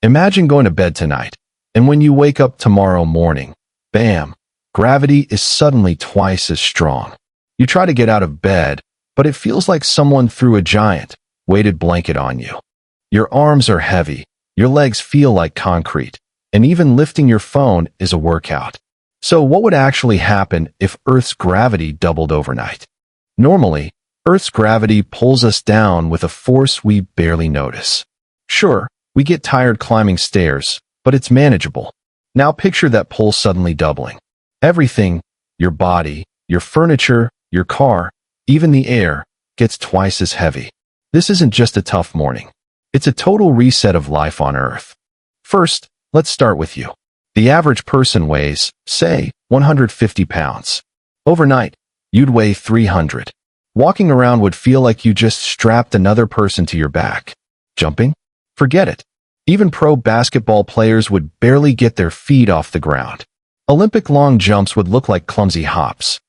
Imagine going to bed tonight, and when you wake up tomorrow morning, bam, gravity is suddenly twice as strong. You try to get out of bed, but it feels like someone threw a giant, weighted blanket on you. Your arms are heavy, your legs feel like concrete, and even lifting your phone is a workout. So what would actually happen if Earth's gravity doubled overnight? Normally, Earth's gravity pulls us down with a force we barely notice. Sure, we get tired climbing stairs, but it's manageable. Now picture that pull suddenly doubling. Everything, your body, your furniture, your car, even the air, gets twice as heavy. This isn't just a tough morning. It's a total reset of life on Earth. First, let's start with you. The average person weighs, say, 150 pounds. Overnight, you'd weigh 300. Walking around would feel like you just strapped another person to your back. Jumping? Forget it. Even pro basketball players would barely get their feet off the ground. Olympic long jumps would look like clumsy hops.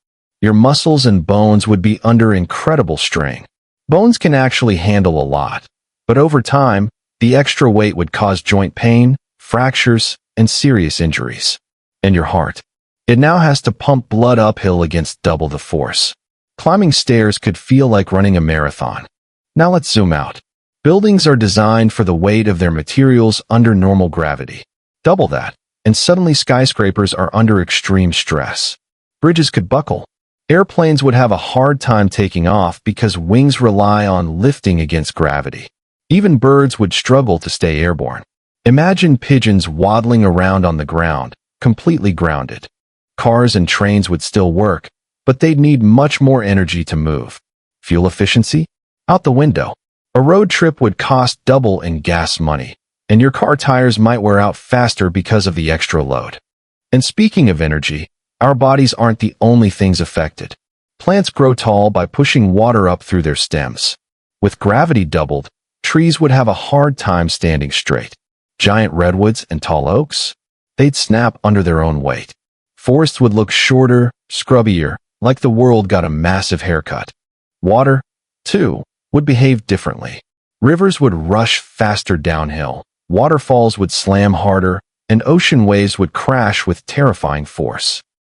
Your muscles and bones would be under incredible strain. Bones can actually handle a lot, but over time, the extra weight would cause joint pain, fractures, and serious injuries. And your heart. It now has to pump blood uphill against double the force. Climbing stairs could feel like running a marathon. Now let's zoom out. Buildings are designed for the weight of their materials under normal gravity. Double that, and suddenly skyscrapers are under extreme stress. Bridges could buckle. Airplanes would have a hard time taking off because wings rely on lifting against gravity. Even birds would struggle to stay airborne. Imagine pigeons waddling around on the ground, completely grounded. Cars and trains would still work, but they'd need much more energy to move. Fuel efficiency? Out the window. A road trip would cost double in gas money, and your car tires might wear out faster because of the extra load. And speaking of energy, our bodies aren't the only things affected. Plants grow tall by pushing water up through their stems. With gravity doubled, trees would have a hard time standing straight. Giant redwoods and tall oaks? They'd snap under their own weight. Forests would look shorter, scrubbier, like the world got a massive haircut. Water, too, would behave differently. Rivers would rush faster downhill, waterfalls would slam harder, and ocean waves would crash with terrifying force.